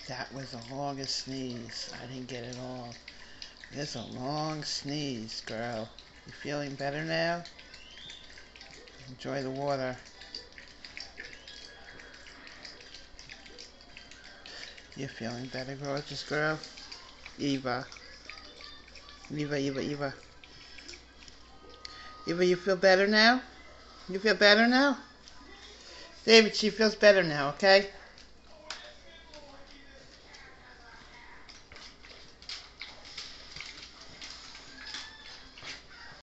That was the longest sneeze. I didn't get it all. It's a long sneeze, girl. You feeling better now? Enjoy the water. You're feeling better, gorgeous girl? Eva. Eva, Eva, Eva. Eva, you feel better now? You feel better now? David, she feels better now, okay?